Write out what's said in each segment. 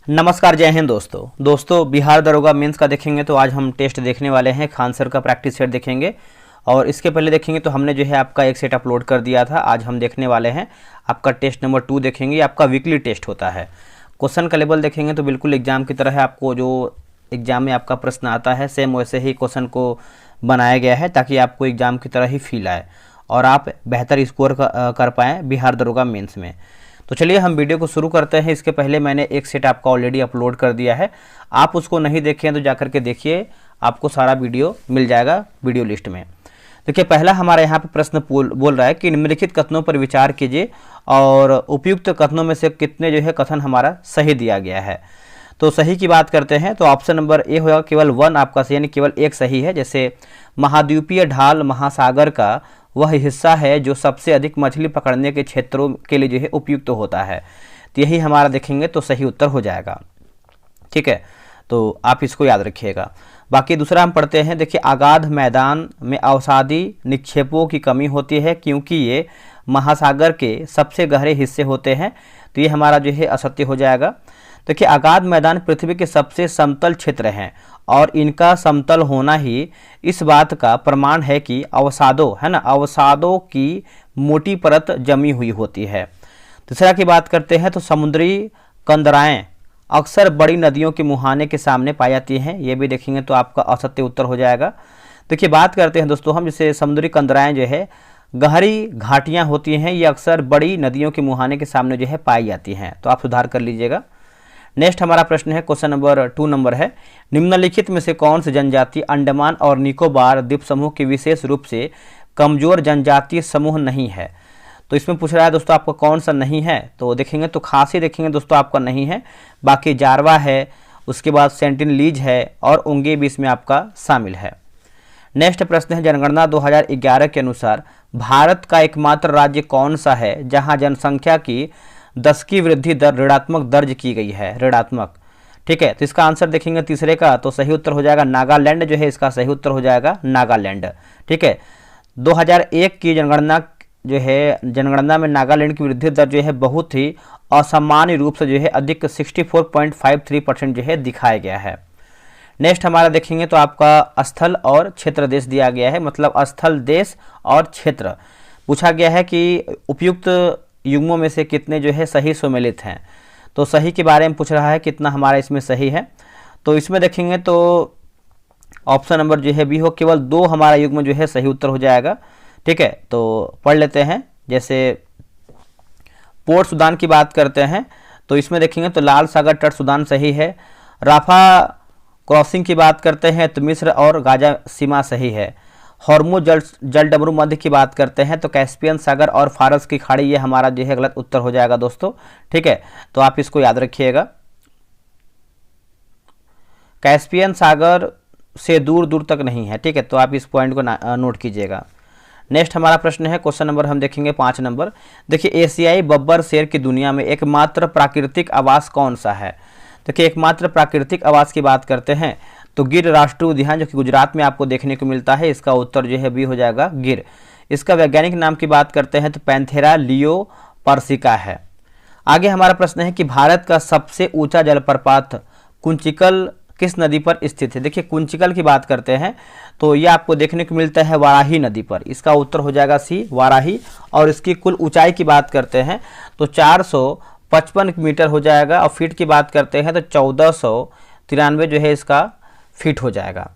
नमस्कार, जय हिंद दोस्तों बिहार दरोगा मेंस का देखेंगे तो आज हम टेस्ट देखने वाले हैं। खान सर का प्रैक्टिस सेट देखेंगे और इसके पहले देखेंगे तो हमने जो है आपका एक सेट अपलोड कर दिया था। आज हम देखने वाले हैं आपका टेस्ट नंबर 2 देखेंगे। आपका वीकली टेस्ट होता है। क्वेश्चन का लेवल देखेंगे तो बिल्कुल एग्जाम की तरह है। आपको जो एग्जाम में आपका प्रश्न आता है सेम वैसे ही क्वेश्चन को बनाया गया है ताकि आपको एग्जाम की तरह ही फील आए और आप बेहतर स्कोर कर पाएँ बिहार दरोगा मेंस में। तो चलिए हम वीडियो को शुरू करते हैं। इसके पहले मैंने एक सेट आपका ऑलरेडी अपलोड कर दिया है। आप उसको नहीं देखें तो जाकर के देखिए, आपको सारा वीडियो मिल जाएगा वीडियो लिस्ट में। देखिए पहला हमारा यहाँ पे प्रश्न बोल रहा है कि निम्नलिखित कथनों पर विचार कीजिए और उपयुक्त कथनों में से कितने जो है कथन हमारा सही दिया गया है। तो सही की बात करते हैं तो ऑप्शन नंबर ए होगा केवल 1 आपका सही, यानी केवल एक सही है। जैसे महाद्वीपीय ढाल महासागर का वह हिस्सा है जो सबसे अधिक मछली पकड़ने के क्षेत्रों के लिए जो है उपयुक्त होता है। तो यही हमारा देखेंगे तो सही उत्तर हो जाएगा। ठीक है, तो आप इसको याद रखिएगा। बाकी दूसरा हम पढ़ते हैं। देखिए अगाध मैदान में अवसादी निक्षेपों की कमी होती है क्योंकि ये महासागर के सबसे गहरे हिस्से होते हैं। तो ये हमारा जो है असत्य हो जाएगा। देखिए अगाध मैदान पृथ्वी के सबसे समतल क्षेत्र हैं और इनका समतल होना ही इस बात का प्रमाण है कि अवसादों है ना, अवसादों की मोटी परत जमी हुई होती है। तीसरा की बात करते हैं तो समुद्री कंदराएं अक्सर बड़ी नदियों के मुहाने के सामने पाई जाती हैं। ये भी देखेंगे तो आपका असत्य उत्तर हो जाएगा। देखिए बात करते हैं दोस्तों हम, जैसे समुद्री कंदराएं जो है गहरी घाटियां होती हैं, ये अक्सर बड़ी नदियों के मुहाने के सामने जो है पाई जाती हैं। तो आप सुधार कर लीजिएगा। नेक्स्ट हमारा प्रश्न है, क्वेश्चन नंबर 2 नंबर है, निम्नलिखित में से कौन सी जनजाति अंडमान और निकोबार द्वीप समूह के विशेष रूप से कमजोर जनजातीय समूह नहीं है। तो इसमें पूछ रहा है दोस्तों आपका कौन सा नहीं है। तो देखेंगे तो खासी देखेंगे दोस्तों आपका नहीं है, बाकी जारवा है, उसके बाद सेंटिनलीज है और उंगे भी इसमें आपका शामिल है। नेक्स्ट प्रश्न है, जनगणना 2011 के अनुसार भारत का एकमात्र राज्य कौन सा है जहाँ जनसंख्या की 10 की वृद्धि दर ऋणात्मक दर्ज की गई है, ऋणात्मक। ठीक है, तो इसका आंसर देखेंगे तीसरे का तो सही उत्तर हो जाएगा नागालैंड जो है, इसका सही उत्तर हो जाएगा नागालैंड। ठीक है, 2001 की जनगणना जो है, जनगणना में नागालैंड की वृद्धि दर जो है बहुत ही असामान्य रूप से जो है अधिक 64.53% जो है दिखाया गया है। नेक्स्ट हमारा देखेंगे तो आपका स्थल और क्षेत्र देश दिया गया है, मतलब स्थल देश और क्षेत्र पूछा गया है कि उपयुक्त युग्मों में से कितने जो है सही सुमेलित हैं। तो सही के बारे में पूछ रहा है कितना हमारा इसमें सही है। तो इसमें देखेंगे तो ऑप्शन नंबर जो है बी हो, केवल 2 हमारा युग्म जो है सही उत्तर हो जाएगा। ठीक है, तो पढ़ लेते हैं। जैसे पोर्ट सुदान की बात करते हैं तो इसमें देखेंगे तो लाल सागर तट सुदान सही है। राफा क्रॉसिंग की बात करते हैं तो मिस्र और गाजा सीमा सही है। हॉर्मुज जल डमरू मध्य की बात करते हैं तो कैस्पियन सागर और फारस की खाड़ी, ये हमारा जो है गलत उत्तर हो जाएगा दोस्तों। ठीक है, तो आप इसको याद रखिएगा। कैस्पियन सागर से दूर दूर तक नहीं है। ठीक है, तो आप इस पॉइंट को नोट कीजिएगा। नेक्स्ट हमारा प्रश्न है, क्वेश्चन नंबर हम देखेंगे 5 नंबर। देखिए एशियाई बब्बर शेर की दुनिया में एकमात्र प्राकृतिक आवास कौन सा है। देखिए एकमात्र प्राकृतिक आवास की बात करते हैं तो गिर राष्ट्रीय उद्यान जो कि गुजरात में आपको देखने को मिलता है, इसका उत्तर जो है बी हो जाएगा गिर। इसका वैज्ञानिक नाम की बात करते हैं तो पैंथेरा लियो पर्सिका है। आगे हमारा प्रश्न है कि भारत का सबसे ऊंचा जलप्रपात कुंचिकल किस नदी पर स्थित है। देखिए कुंचिकल की बात करते हैं तो ये आपको देखने को मिलता है वाराही नदी पर, इसका उत्तर हो जाएगा सी वाराही। और इसकी कुल ऊंचाई की बात करते हैं तो 455 मीटर हो जाएगा और फीट की बात करते हैं तो 1493 जो है इसका फीट हो जाएगा।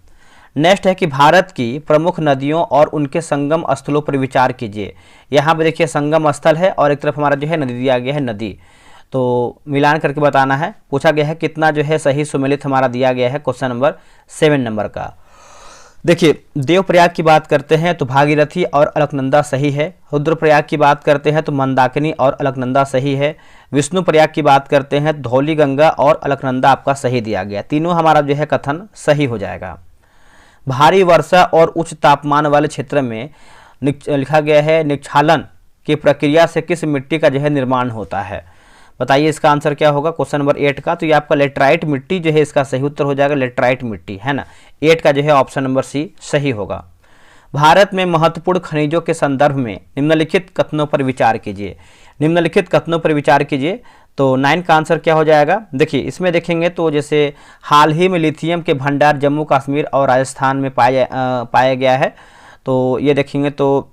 नेक्स्ट है कि भारत की प्रमुख नदियों और उनके संगम स्थलों पर विचार कीजिए। यहाँ पे देखिए संगम स्थल है और एक तरफ हमारा जो है नदी दिया गया है, नदी। तो मिलान करके बताना है। पूछा गया है कितना जो है सही सुमेलित हमारा दिया गया है, क्वेश्चन नंबर 7 नंबर का। देखिए देवप्रयाग की बात करते हैं तो भागीरथी और अलकनंदा सही है। रुद्रप्रयाग की बात करते हैं तो मंदाकिनी और अलकनंदा सही है। विष्णु प्रयाग की बात करते हैं तो धौली गंगा और अलकनंदा आपका सही दिया गया। तीनों हमारा जो है कथन सही हो जाएगा। भारी वर्षा और उच्च तापमान वाले क्षेत्र में लिखा गया है निक्षालन की प्रक्रिया से किस मिट्टी का जो है निर्माण होता है। बताइए इसका आंसर क्या होगा क्वेश्चन नंबर 8 का। तो ये आपका लेटराइट मिट्टी जो है इसका सही उत्तर हो जाएगा, लेटराइट मिट्टी है ना। 8 का जो है ऑप्शन नंबर सी सही होगा। भारत में महत्वपूर्ण खनिजों के संदर्भ में निम्नलिखित कथनों पर विचार कीजिए। निम्नलिखित कथनों पर विचार कीजिए तो 9 का आंसर क्या हो जाएगा? देखिए इसमें देखेंगे तो जैसे हाल ही में लिथियम के भंडार जम्मू कश्मीर और राजस्थान में पाया गया है, तो ये देखेंगे तो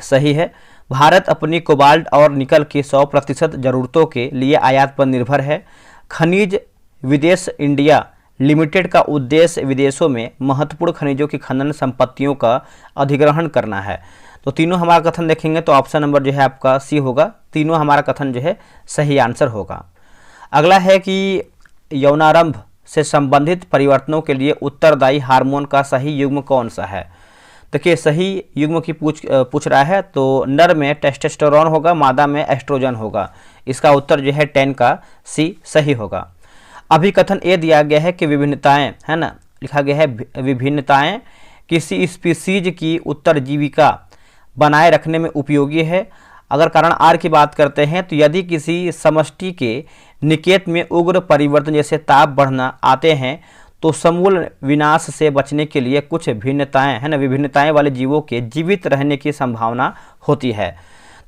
सही है। भारत अपनी कोबाल्ट और निकल की 100% ज़रूरतों के लिए आयात पर निर्भर है। खनिज विदेश इंडिया लिमिटेड का उद्देश्य विदेशों में महत्वपूर्ण खनिजों की खनन संपत्तियों का अधिग्रहण करना है। तो तीनों हमारा कथन देखेंगे तो ऑप्शन नंबर जो है आपका सी होगा। तीनों हमारा कथन जो है सही आंसर होगा। अगला है कि यौनारंभ से संबंधित परिवर्तनों के लिए उत्तरदायी हार्मोन का सही युग्म कौन सा है? देखिए सही युग्म की पूछ रहा है, तो नर में टेस्टोस्टेरोन होगा, मादा में एस्ट्रोजन होगा। इसका उत्तर जो है 10 का सी सही होगा। अभी कथन ए दिया गया है कि विभिन्नताएं, है ना, लिखा गया है विभिन्नताएं किसी स्पीसीज की उत्तरजीविका बनाए रखने में उपयोगी है। अगर कारण आर की बात करते हैं तो यदि किसी समष्टि के निकेत में उग्र परिवर्तन जैसे ताप बढ़ना आते हैं तो समूल विनाश से बचने के लिए कुछ भिन्नताएं, है ना, विभिन्नताएं वाले जीवों के जीवित रहने की संभावना होती है।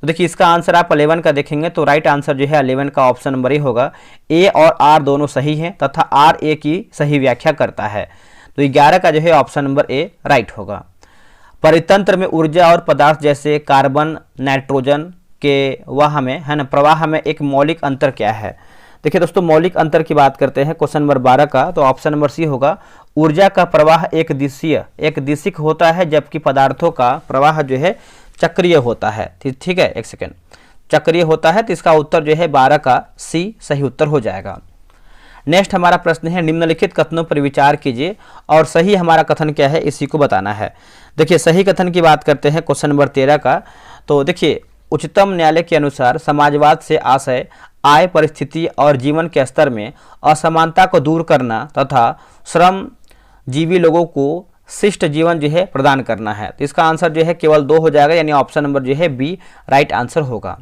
तो देखिए इसका आंसर आप 11 का देखेंगे तो राइट आंसर जो है 11 का ऑप्शन नंबर ही होगा। ए और आर दोनों सही हैं तथा आर ए की सही व्याख्या करता है, तो 11 का जो है ऑप्शन नंबर ए राइट होगा। परितंत्र में ऊर्जा और पदार्थ जैसे कार्बन नाइट्रोजन के वह में, है ना, प्रवाह में एक मौलिक अंतर क्या है? देखिए दोस्तों मौलिक अंतर की बात करते हैं क्वेश्चन नंबर 12 का, तो ऑप्शन नंबर सी होगा। ऊर्जा का प्रवाह एक दिशिक होता है जबकि पदार्थों का प्रवाह जो है चक्रीय होता है। ठीक है, एक सेकेंड, चक्रीय होता है, तो इसका उत्तर जो है 12 का सी सही उत्तर हो जाएगा। नेक्स्ट हमारा प्रश्न है निम्नलिखित कथनों पर विचार कीजिए और सही हमारा कथन क्या है इसी को बताना है। देखिए सही कथन की बात करते हैं क्वेश्चन नंबर 13 का, तो देखिए उच्चतम न्यायालय के अनुसार समाजवाद से आशय आय, परिस्थिति और जीवन के स्तर में असमानता को दूर करना तथा श्रमजीवी लोगों को शिष्ट जीवन जो है प्रदान करना है। तो इसका आंसर जो है केवल 2 हो जाएगा, यानी ऑप्शन नंबर जो है बी राइट आंसर होगा।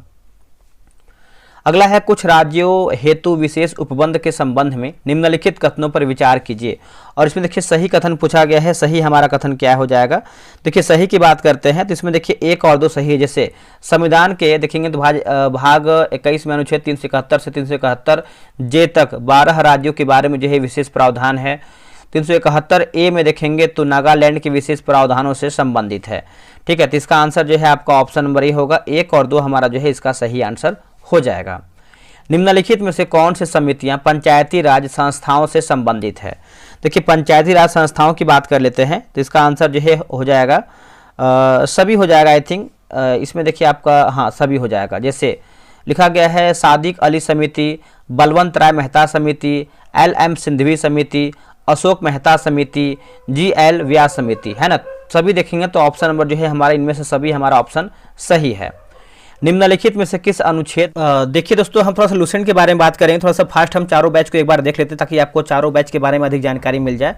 अगला है कुछ राज्यों हेतु विशेष उपबंध के संबंध में निम्नलिखित कथनों पर विचार कीजिए, और इसमें देखिए सही कथन पूछा गया है। सही हमारा कथन क्या हो जाएगा? देखिए सही की बात करते हैं तो इसमें देखिए 1 और 2 सही है। जैसे संविधान के देखेंगे तो भाग 21 में अनुच्छेद 371 से 371 जे तक 12 राज्यों के बारे में जो है विशेष प्रावधान है। 371 ए में देखेंगे तो नागालैंड के विशेष प्रावधानों से संबंधित है। ठीक है, तो इसका आंसर जो है आपका ऑप्शन नंबर ए होगा। 1 और 2 हमारा जो है इसका सही आंसर हो जाएगा। निम्नलिखित में से कौन सी समितियां पंचायती राज संस्थाओं से संबंधित है? देखिए पंचायती राज संस्थाओं की बात कर लेते हैं तो इसका आंसर जो है हो जाएगा सभी हो जाएगा आई थिंक। इसमें देखिए आपका हाँ सभी हो जाएगा। जैसे लिखा गया है सादिक अली समिति, बलवंत राय मेहता समिति, LM सिंधवी समिति, अशोक मेहता समिति, GL व्यास समिति, है ना। सभी देखेंगे तो ऑप्शन नंबर जो है हमारा इनमें से सभी हमारा ऑप्शन सही है। निम्नलिखित में से किस अनुच्छेद देखिए दोस्तों हम थोड़ा सा लूसेंट के बारे में बात करेंगे। थोड़ा सा फास्ट हम चारों बैच को एक बार देख लेते हैं ताकि आपको चारों बैच के बारे में अधिक जानकारी मिल जाए।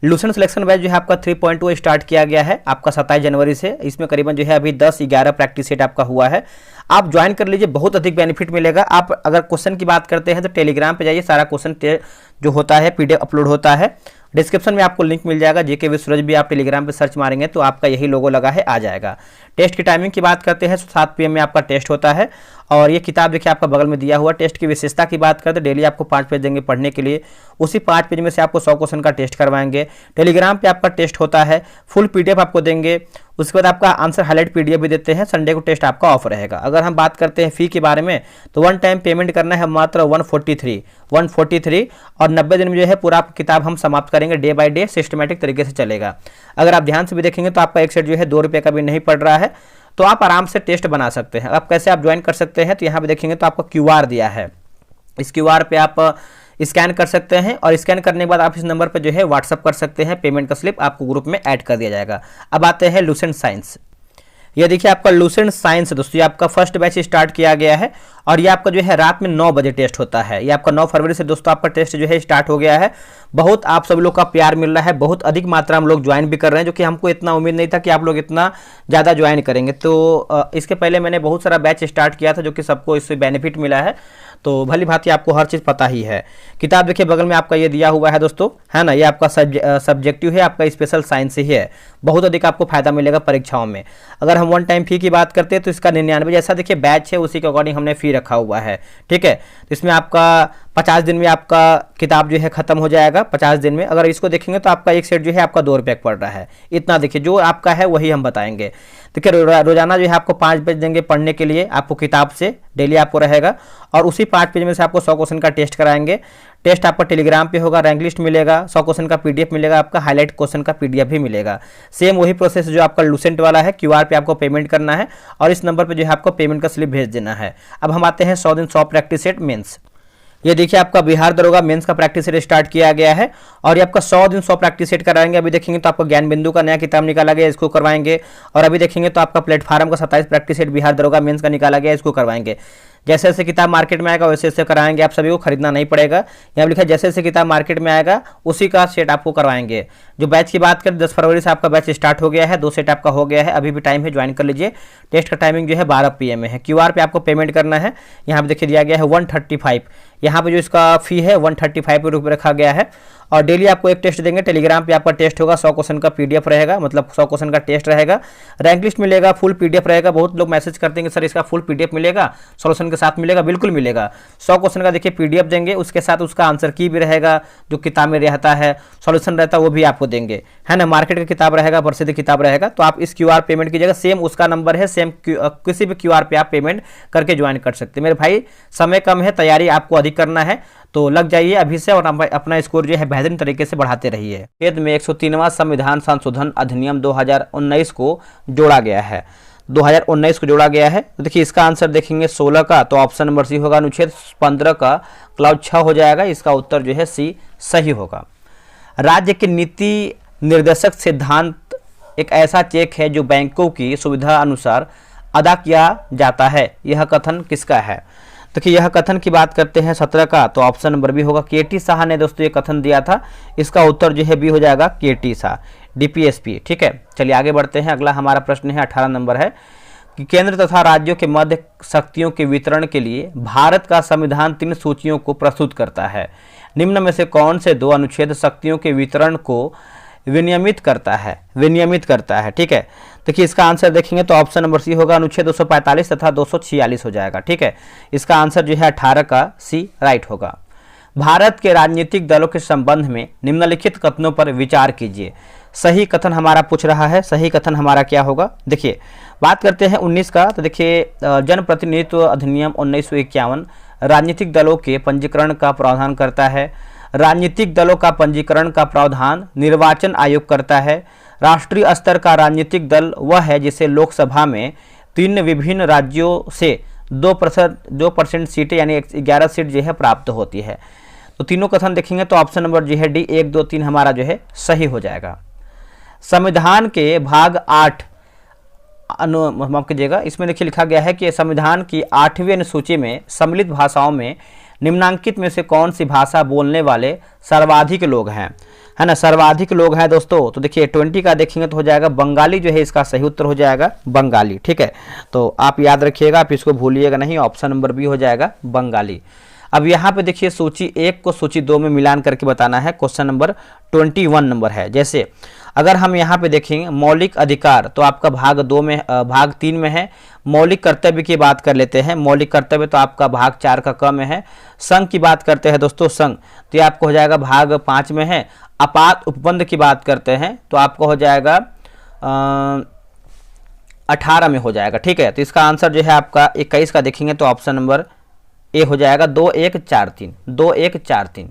लूसेंट सिलेक्शन बैच जो है आपका 3.2 स्टार्ट किया गया है आपका 27 जनवरी से। इसमें करीबन जो है अभी 10-11 प्रैक्टिस सेट आपका हुआ है। आप ज्वाइन कर लीजिए, बहुत अधिक बेनिफिट मिलेगा। आप अगर क्वेश्चन की बात करते हैं तो टेलीग्राम पे जाइए, सारा क्वेश्चन जो होता है PDF अपलोड होता है। डिस्क्रिप्शन में आपको लिंक मिल जाएगा। JK विद सूरज भी आप टेलीग्राम पे सर्च मारेंगे तो आपका यही लोगो लगा है आ जाएगा। टेस्ट की टाइमिंग की बात करते हैं 7 PM में आपका टेस्ट होता है। और ये किताब देखिए आपका बगल में दिया हुआ। टेस्ट की विशेषता की बात करते हैं डेली आपको 5 पेज देंगे पढ़ने के लिए। उसी 5 पेज में से आपको 100 क्वेश्चन का टेस्ट करवाएंगे। टेलीग्राम पे आपका टेस्ट होता है, फुल PDF आपको देंगे। उसके बाद आपका आंसर हाईलाइट PDF भी देते हैं। संडे को टेस्ट आपका ऑफ रहेगा। अगर हम बात करते हैं फ़ी के बारे में तो 1 टाइम पेमेंट करना है मात्र 143 और 90 दिन में जो है पूरा किताब हम समाप्त करेंगे। डे बाय डे सिस्टमेटिक तरीके से चलेगा। अगर आप ध्यान से भी देखेंगे तो आपका एक सेट जो है 2 रुपये का भी नहीं पड़ रहा है, तो आप आराम से टेस्ट बना सकते हैं। अब कैसे आप ज्वाइन कर सकते हैं तो यहाँ पे देखेंगे तो आपको QR दिया है। इस QR पे आप स्कैन कर सकते हैं और स्कैन करने के बाद आप इस नंबर पर जो है व्हाट्सअप कर सकते हैं। पेमेंट का स्लिप आपको ग्रुप में ऐड कर दिया जाएगा। अब आते हैं लूसेंट साइंस। ये देखिए आपका लूसेंट साइंस दोस्तों, ये आपका फर्स्ट बैच स्टार्ट किया गया है और ये आपका जो है रात में 9 बजे टेस्ट होता है। ये आपका 9 फरवरी से दोस्तों आपका टेस्ट जो है स्टार्ट हो गया है। बहुत आप सब लोग का प्यार मिल रहा है, बहुत अधिक मात्रा में लोग ज्वाइन भी कर रहे हैं, जो कि हमको इतना उम्मीद नहीं था कि आप लोग इतना ज़्यादा ज्वाइन करेंगे। तो इसके पहले मैंने बहुत सारा बैच स्टार्ट किया था जो कि सबको इससे बेनिफिट मिला है। तो भली भांति आपको हर चीज़ पता ही है। किताब देखिए बगल में आपका ये दिया हुआ है दोस्तों, है ना, ये आपका सब्जेक्टिव है, आपका स्पेशल साइंस ही है। बहुत अधिक आपको फायदा मिलेगा परीक्षाओं में। अगर हम वन टाइम फी की बात करते हैं तो इसका 99 जैसा देखिए बैच है, उसी के अकॉर्डिंग हमने फी रखा हुआ है, ठीक है। तो इसमें आपका 50 दिन में आपका किताब जो है खत्म हो जाएगा 50 दिन में। अगर इसको देखेंगे तो आपका एक सेट जो है आपका 2 रुपये पड़ रहा है। इतना देखिए जो आपका है वही हम बताएंगे। देखिए रोजाना जो है आपको 5 पेज देंगे पढ़ने के लिए, आपको किताब से डेली आपको रहेगा, और उसी 5 पेज में से आपको 100 क्वेश्चन का टेस्ट कराएंगे। टेस्ट आपका टेलीग्राम पे होगा, रैंक लिस्ट मिलेगा, 100 क्वेश्चन का पीडीएफ मिलेगा, आपका हाईलाइट क्वेश्चन का पीडीएफ भी मिलेगा। सेम वही प्रोसेस जो आपका लूसेंट वाला है, क्यूआर पे आपको पेमेंट करना है और इस नंबर पे जो है आपको पेमेंट का स्लिप भेज देना है। अब हम आते हैं 100 दिन 100 प्रैक्टिस सेट मेंस। ये देखिए आपका बिहार दरोगा मेंस का प्रैक्टिस सेट स्टार्ट किया गया है और ये आपका 100 दिन 100 प्रैक्टिस सेट कराएंगे। अभी देखेंगे तो आपका ज्ञान बिंदु का नया किताब निकाला गया, इसको करवाएंगे। और अभी देखेंगे तो आपका प्लेटफॉर्म का 27 प्रैक्टिस सेट बिहार दरोगा मेंस का निकाला गया, इसको करवाएंगे। जैसे जैसे किताब मार्केट में आएगा वैसे वैसे कराएंगे, आप सभी को खरीदना नहीं पड़ेगा। यहाँ लिखा है जैसे जैसे किताब मार्केट में आएगा उसी का सेट आपको करवाएंगे। जो बैच की बात करें 10 फरवरी से आपका बैच स्टार्ट हो गया है, 2 सेट आपका हो गया है, अभी भी टाइम है, ज्वाइन कर लीजिए। टेस्ट का टाइमिंग जो है 12 PM में है। क्यूआर पे आपको पेमेंट करना है, यहाँ पे देखिए दिया गया है 135। यहाँ पे जो इसका फी है 135 रुपये रखा गया है। और डेली आपको एक टेस्ट देंगे, टेलीग्राम पे आपका टेस्ट होगा, 100 क्वेश्चन का पीडीएफ रहेगा, मतलब 100 क्वेश्चन का टेस्ट रहेगा, रैंक लिस्ट मिलेगा, फुल पीडीएफ रहेगा। बहुत लोग मैसेज करते हैं कि सर इसका फुल पीडीएफ मिलेगा, सॉल्यूशन के साथ मिलेगा, बिल्कुल मिलेगा। 100 क्वेश्चन का देखिए पीडीएफ देंगे, उसके साथ उसका आंसर की भी रहेगा, जो किताब में रहता है, सॉल्यूशन रहता है वो भी आपको देंगे, है ना। मार्केट का किताब रहेगा, प्रसिद्ध किताब रहेगा। तो आप इस क्यूआर पेमेंट कीजिएगा, सेम उसका नंबर है, सेम किसी भी क्यूआर पे आप पेमेंट करके ज्वाइन कर सकते हैं। मेरे भाई समय कम है, तैयारी आपको अधिक करना है, तो लग जाइए अभी से और अपना स्कोर जो है बेहतरीन तरीके से बढ़ाते रहिए। खेद में 103वां संविधान संशोधन अधिनियम 2019 को जोड़ा गया है, 2019 को जोड़ा गया है। तो देखिए इसका आंसर देखेंगे 16 का, तो ऑप्शन नंबर सी होगा। अनुच्छेद 15 का क्लाउज 6 हो जाएगा, इसका उत्तर जो है सी सही होगा। राज्य के नीति निर्देशक सिद्धांत एक ऐसा चेक है जो बैंकों की सुविधा अनुसार अदा किया जाता है, यह कथन किसका है। देखिए यह कथन की बात करते हैं 17 का, तो ऑप्शन नंबर बी होगा। केटी शाह ने दोस्तों ये कथन दिया था, इसका उत्तर जो है बी हो जाएगा, केटी शाह, डीपीएसपी। ठीक है, चलिए आगे बढ़ते हैं। अगला हमारा प्रश्न है 18 नंबर है कि केंद्र तथा राज्यों के मध्य शक्तियों के वितरण के लिए भारत का संविधान 3 सूचियों को प्रस्तुत करता है। निम्न में से कौन से 2 अनुच्छेद शक्तियों के वितरण को विनियमित करता है, ठीक है। देखिए इसका आंसर देखेंगे तो ऑप्शन नंबर सी होगा, अनुच्छेद 245 तथा 246 हो जाएगा, ठीक है। इसका आंसर जो है 18 का सी राइट होगा। भारत के राजनीतिक दलों के संबंध में निम्नलिखित कथनों पर विचार कीजिए। सही कथन हमारा पूछ रहा है, सही कथन हमारा क्या होगा। देखिए बात करते हैं 19 का, तो देखिए जनप्रतिनिधित्व अधिनियम 1951 राजनीतिक दलों के पंजीकरण का प्रावधान करता है। राजनीतिक दलों का पंजीकरण का प्रावधान निर्वाचन आयोग करता है। राष्ट्रीय स्तर का राजनीतिक दल वह है जिसे लोकसभा में 3 विभिन्न राज्यों से 2% सीटें यानी 11 सीट जो है प्राप्त होती है। तो तीनों कथन देखेंगे तो ऑप्शन नंबर जो है डी 1, 2, 3 हमारा जो है सही हो जाएगा। संविधान के भाग 8 माफ कीजिएगा, इसमें देखिए लिखा गया है कि संविधान की 8वीं अनुसूची में सम्मिलित भाषाओं में निम्नांकित में से कौन सी भाषा बोलने वाले सर्वाधिक लोग हैं, है ना। सर्वाधिक लोग हैं दोस्तों, तो देखिए 20 का देखेंगे तो हो जाएगा बंगाली, जो है इसका सही उत्तर हो जाएगा बंगाली, ठीक है। तो आप याद रखिएगा, आप इसको भूलिएगा नहीं, ऑप्शन नंबर बी हो जाएगा बंगाली। अब यहाँ पे देखिए सूची 1 को सूची 2 में मिलान करके बताना है। क्वेश्चन नंबर 21 नंबर है। जैसे अगर हम यहाँ पे देखेंगे मौलिक अधिकार, तो आपका भाग 3 में है। मौलिक कर्तव्य की बात कर लेते हैं, मौलिक कर्तव्य तो आपका भाग 4 का क में है। संघ की बात करते हैं दोस्तों, संघ तो ये आपको हो जाएगा भाग 5 में है। आपात उपबंध की बात करते हैं तो आपको हो जाएगा 18 में हो जाएगा, ठीक है। तो इसका आंसर जो है आपका 21 का देखेंगे तो ऑप्शन नंबर ए हो जाएगा 2143।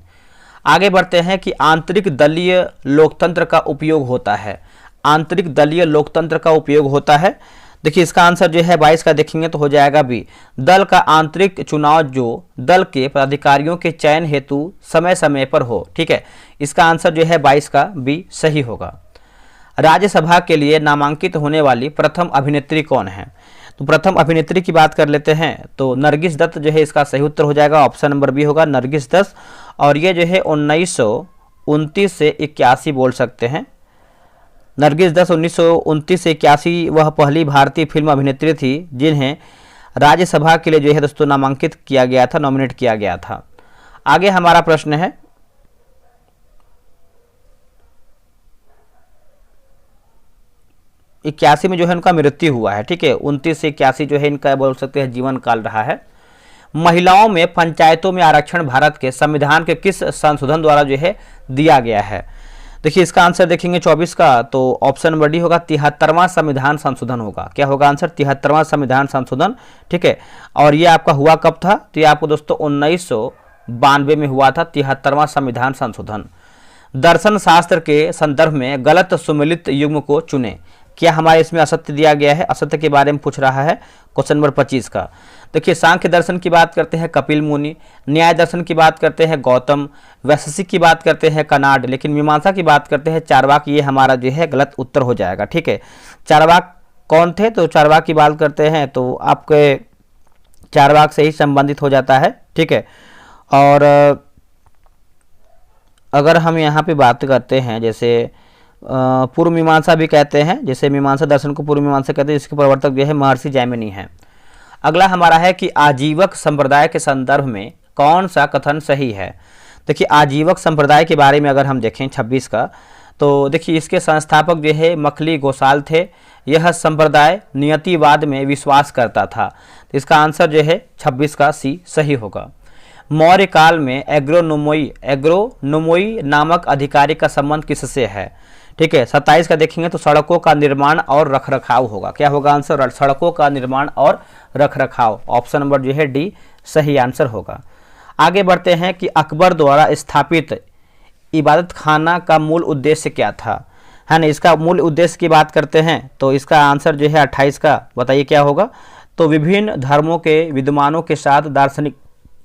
आगे बढ़ते हैं कि आंतरिक दलीय लोकतंत्र का उपयोग होता है। आंतरिक दलीय लोकतंत्र का उपयोग होता है, देखिए इसका आंसर जो है 22 का देखेंगे तो हो जाएगा बी। दल का आंतरिक चुनाव जो दल के पदाधिकारियों के चयन हेतु समय समय पर हो, ठीक है। इसका आंसर जो है 22 का बी सही होगा। राज्यसभा के लिए नामांकित होने वाली प्रथम अभिनेत्री कौन है। तो प्रथम अभिनेत्री की बात कर लेते हैं तो नरगिस दत्त जो है इसका सही उत्तर हो जाएगा, ऑप्शन नंबर बी होगा नरगिस दत्त। और ये जो है 1929 से 81 बोल सकते हैं। नरगिस दत्त 1929 से 81 वह पहली भारतीय फिल्म अभिनेत्री थी जिन्हें राज्यसभा के लिए जो है दोस्तों नामांकित किया गया था, नॉमिनेट किया गया था। आगे हमारा प्रश्न है 81 में जो है उनका मृत्यु हुआ है। ठीक है, 29 से 81 जो है इनका बोल सकते हैं जीवन काल रहा है। महिलाओं में पंचायतों में आरक्षण भारत के संविधान के किस संशोधन द्वारा जो है दिया गया है? देखिए इसका आंसर देखेंगे 24 का, तो ऑप्शन नंबर डी होगा 73वां संविधान संशोधन होगा। क्या होगा आंसर? 73वां संविधान संशोधन। ठीक है, और ये आपका हुआ कब था? तो ये आपको दोस्तों 1992 में हुआ था 73वां संविधान संशोधन। दर्शन शास्त्र के संदर्भ में गलत सुमेलित युग्म को चुने। क्या हमारे इसमें असत्य दिया गया है? असत्य के बारे में पूछ रहा है क्वेश्चन नंबर 25 का। देखिए सांख्य दर्शन की बात करते हैं कपिल मुनि, न्याय दर्शन की बात करते हैं गौतम, वैशेषिक की बात करते हैं कनाड, लेकिन मीमांसा की बात करते हैं चारवाक। ये हमारा जो है गलत उत्तर हो जाएगा। ठीक है, चारवाक कौन थे? तो चारवाक की बात करते हैं तो आपके चारवाक से ही संबंधित हो जाता है। ठीक है, और अगर हम यहाँ पे बात करते हैं जैसे पूर्व मीमांसा भी कहते हैं, जैसे मीमांसा दर्शन को पूर्व मीमांसा कहते हैं, इसके प्रवर्तक जो है महर्षि जैमिनी है। अगला हमारा है कि आजीवक संप्रदाय के संदर्भ में कौन सा कथन सही है? देखिए आजीवक संप्रदाय के बारे में अगर हम देखें 26 का, तो देखिए इसके संस्थापक जो है मखली गोसाल थे। यह संप्रदाय नियतिवाद में विश्वास करता था। तो इसका आंसर जो है 26 का सी सही होगा। मौर्य काल में एग्रोनोमोई नामक अधिकारी का संबंध किससे है? ठीक है, 27 का देखेंगे तो सड़कों का निर्माण और रखरखाव होगा। क्या होगा आंसर? सड़कों का निर्माण और रखरखाव। ऑप्शन नंबर जो है डी सही आंसर होगा। आगे बढ़ते हैं कि अकबर द्वारा स्थापित इबादत खाना का मूल उद्देश्य क्या था, है ना? इसका मूल उद्देश्य की बात करते हैं तो इसका आंसर जो है 28 का, बताइए क्या होगा? तो विभिन्न धर्मों के विद्वानों के साथ दार्शनिक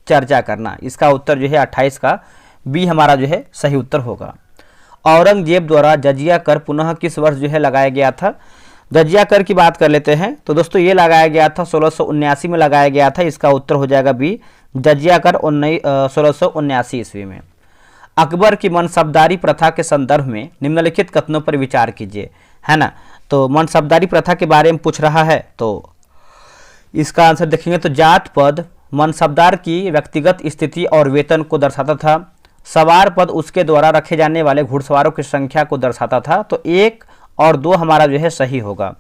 चर्चा करना। इसका उत्तर जो है 28 का बी हमारा जो है सही उत्तर होगा। औरंगजेब द्वारा जजिया कर पुनः किस वर्ष जो है लगाया गया था? जजिया कर की बात कर लेते हैं तो दोस्तों ये लगाया गया था 1679 में लगाया गया था। इसका उत्तर हो जाएगा बी, जजिया कर 1679 ईस्वी में। अकबर की मनसबदारी प्रथा के संदर्भ में निम्नलिखित कथनों पर विचार कीजिए, है ना? तो मनसबदारी प्रथा के बारे में पूछ रहा है, तो इसका आंसर देखेंगे तो जात पद मनसबदार की व्यक्तिगत स्थिति और वेतन को दर्शाता था। सवार पद उसके द्वारा रखे जाने वाले घुड़सवारों की संख्या को दर्शाता था। तो 1 और 2 हमारा जो है सही होगा।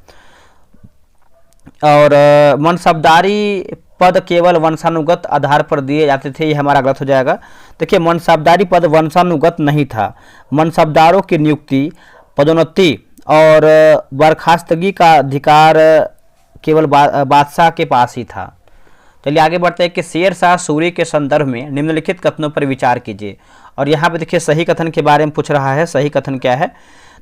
और मनसबदारी पद केवल वंशानुगत आधार पर दिए जाते थे, ये हमारा गलत हो जाएगा। देखिए मनसबदारी पद वंशानुगत नहीं था। मनसबदारों की नियुक्ति, पदोन्नति और बर्खास्तगी का अधिकार केवल बादशाह के पास ही था। चलिए आगे बढ़ते हैं कि शेर शाह सूरी के संदर्भ में निम्नलिखित कथनों पर विचार कीजिए। और यहाँ पे देखिए सही कथन के बारे में पूछ रहा है। सही कथन क्या है?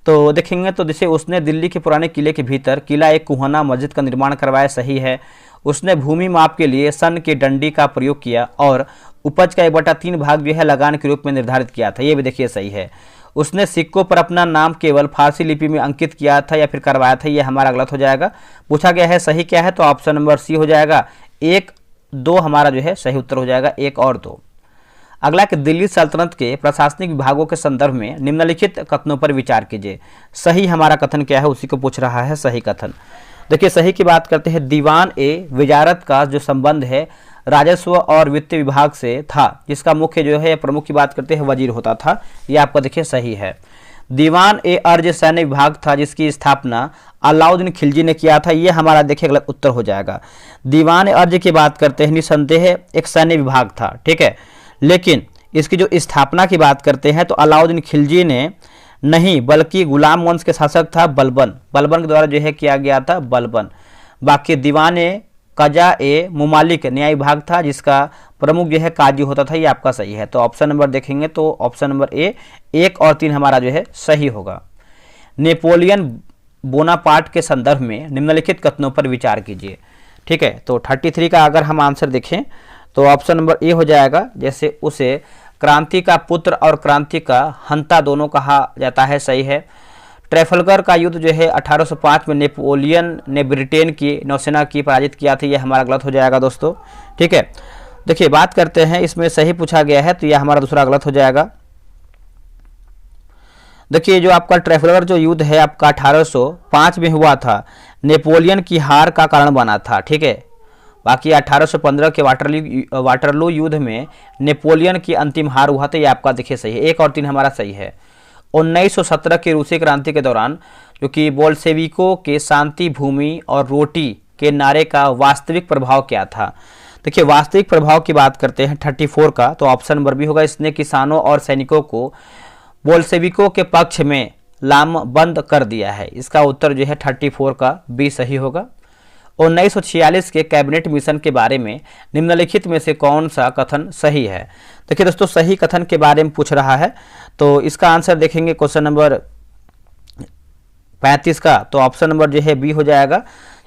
तो देखेंगे तो जैसे उसने दिल्ली के पुराने किले के भीतर किला एक कुहाना मस्जिद का निर्माण करवाया, सही है। उसने भूमि माप के लिए सन की डंडी का प्रयोग किया और उपज का 1/3 भाग जो है लगान के रूप में निर्धारित किया था, ये भी देखिए सही है। उसने सिक्कों पर अपना नाम केवल फारसी लिपि में अंकित किया था या फिर करवाया था, ये हमारा गलत हो जाएगा। पूछा गया है सही क्या है, तो ऑप्शन नंबर सी हो जाएगा। 1, 2 हमारा जो है सही उत्तर हो जाएगा, 1 और 2। अगला कि दिल्ली सल्तनत के प्रशासनिक विभागों के संदर्भ में निम्नलिखित कथनों पर विचार कीजिए। सही हमारा कथन क्या है, उसी को पूछ रहा है सही कथन। देखिए सही की बात करते हैं, दीवान ए वजारत का जो संबंध है राजस्व और वित्त विभाग से था, जिसका मुख्य जो है प्रमुख की बात करते हैं वजीर होता था, ये आपका देखिए सही है। दीवान ए अर्ज सैन्य विभाग था जिसकी स्थापना अलाउद्दीन खिलजी ने किया था, ये हमारा देखिए गलत उत्तर हो जाएगा। दीवान अर्ज की बात करते हैं, निसंदेह एक सैन्य विभाग था, ठीक है, लेकिन इसकी जो स्थापना की बात करते हैं तो अलाउद्दीन खिलजी ने नहीं बल्कि गुलाम वंश के शासक था बलबन के द्वारा जो है किया गया था बलबन। बाकी दीवान कजा ए मुमालिक न्याय विभाग था जिसका प्रमुख जो है काजी होता था, ये आपका सही है। तो ऑप्शन नंबर देखेंगे तो ऑप्शन नंबर ए 1 और 3 हमारा जो है सही होगा। नेपोलियन बोनापार्ट के संदर्भ में निम्नलिखित कथनों पर विचार कीजिए, ठीक है। तो 33 का अगर हम आंसर देखें तो ऑप्शन नंबर ए हो जाएगा, जैसे उसे क्रांति का पुत्र और क्रांति का हंता दोनों कहा जाता है, सही है। ट्रेफलगर का युद्ध जो है 1805 में नेपोलियन ने ब्रिटेन की नौसेना की पराजित किया था, यह हमारा गलत हो जाएगा दोस्तों, ठीक है। देखिए बात करते हैं इसमें सही पूछा गया है तो यह हमारा दूसरा गलत हो जाएगा। देखिए जो आपका ट्रेफलगर जो युद्ध है आपका 1805 में हुआ था, नेपोलियन की हार का कारण बना था, ठीक है। बाकी 1815 के वाटरलू युद्ध में नेपोलियन की अंतिम हार हुआ था, ये आपका देखिए सही है। 1 और 3 हमारा सही है। 1917 की रूसी क्रांति के दौरान जो कि बोल्शेविकों के शांति, भूमि और रोटी के नारे का वास्तविक प्रभाव क्या था? देखिए वास्तविक प्रभाव की बात करते हैं 34 का, तो ऑप्शन नंबर बी होगा। इसने किसानों और सैनिकों को बोल्शेविकों के पक्ष में लामबंद कर दिया है। इसका उत्तर जो है 34 का बी सही होगा। 1946 के कैबिनेट मिशन के बारे में निम्नलिखित में से कौन सा कथन सही है? देखिए दोस्तों सही कथन के बारे में पूछ रहा है, तो इसका आंसर देखेंगे क्वेश्चन नंबर 35 का, तो ऑप्शन नंबर जो है बी हो जाएगा।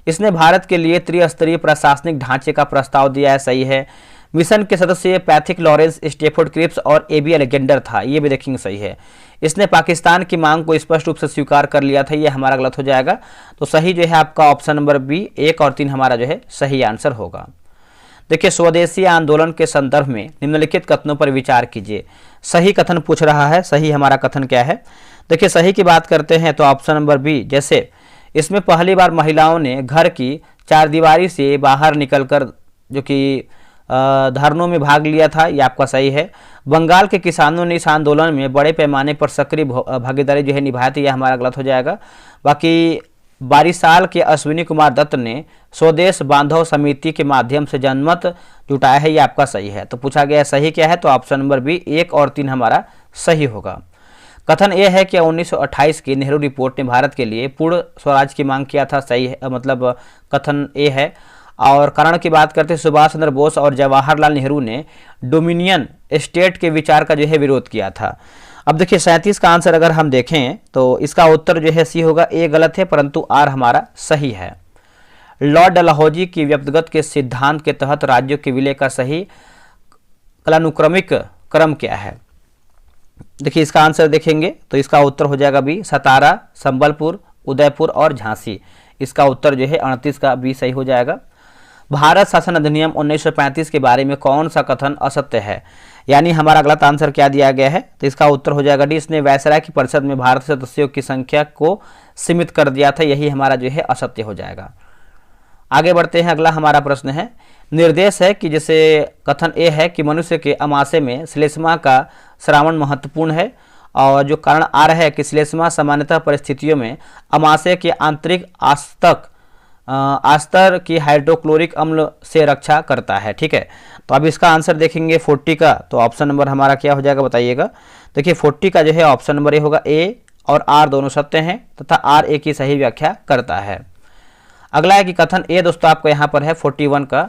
इसने भारत के लिए त्रिस्तरीय प्रशासनिक ढांचे का प्रस्ताव दिया है, सही है। मिशन के सदस्य पैथिक लॉरेंस, स्टेफोर्ड क्रिप्स और एबी अलेक्जेंडर था, ये भी देखेंगे सही है। इसने पाकिस्तान की मांग को स्पष्ट रूप से स्वीकार कर लिया था, ये हमारा गलत हो जाएगा। तो सही जो है आपका ऑप्शन नंबर बी 1 और 3 हमारा जो है सही आंसर होगा। देखिए स्वदेशी आंदोलन के संदर्भ में निम्नलिखित कथनों पर विचार कीजिए। सही कथन पूछ रहा है, सही हमारा कथन क्या है? देखिए सही की बात करते हैं तो ऑप्शन नंबर बी, जैसे इसमें पहली बार महिलाओं ने घर की चारदीवारी से बाहर निकलकर जो कि धरनों में भाग लिया था, ये आपका सही है। बंगाल के किसानों ने इस आंदोलन में बड़े पैमाने पर सक्रिय भागीदारी जो है निभाई थी, यह हमारा गलत हो जाएगा। बाकी 22 साल के अश्विनी कुमार दत्त ने स्वदेश बांधव समिति के माध्यम से जनमत जुटाया है, ये आपका सही है। तो पूछा गया सही क्या है, तो ऑप्शन नंबर बी 1 और 3 हमारा सही होगा। कथन ये है कि 1928 की नेहरू रिपोर्ट ने भारत के लिए पूर्ण स्वराज की मांग किया था, सही है, मतलब कथन ए है। और कारण की बात करते हैं सुभाष चंद्र बोस और जवाहरलाल नेहरू ने डोमिनियन स्टेट के विचार का जो है विरोध किया था। अब देखिए 37 का आंसर अगर हम देखें तो इसका उत्तर जो है सी होगा। ए गलत है परंतु आर हमारा सही है। लॉर्ड डलहौजी की व्यक्तिगत के सिद्धांत के तहत राज्यों के विलय का सही कालानुक्रमिक क्रम क्या है? देखिए इसका आंसर देखेंगे तो इसका उत्तर हो जाएगा बी, सतारा, संबलपुर, उदयपुर और झांसी। इसका उत्तर जो है 38 का बी सही हो जाएगा। भारत शासन अधिनियम 1935 के बारे में कौन सा कथन असत्य है? यानी हमारा गलत आंसर क्या दिया गया है, तो इसका उत्तर हो जाएगा डी, इसने वायसराय की परिषद में भारतीय सदस्यों की संख्या को सीमित कर दिया था, यही हमारा जो है असत्य हो जाएगा। आगे बढ़ते हैं, अगला हमारा प्रश्न है, निर्देश है कि जैसे कथन ए है कि मनुष्य के अमाशय में श्लेष्मा का श्रावण महत्वपूर्ण है, और जो कारण आ रहा है कि श्लेष्मा सामान्यतः परिस्थितियों में अमाशय के आंतरिक आस्तर की हाइड्रोक्लोरिक अम्ल से रक्षा करता है, ठीक है। तो अब इसका आंसर देखेंगे 40 का, तो ऑप्शन नंबर हमारा क्या हो जाएगा बताइएगा। देखिए 40 का जो है ऑप्शन नंबर ए होगा। ए और आर दोनों सत्य हैं तथा आर ए की सही व्याख्या करता है। अगला है कि कथन ए दोस्तों आपका यहाँ पर है 41 का,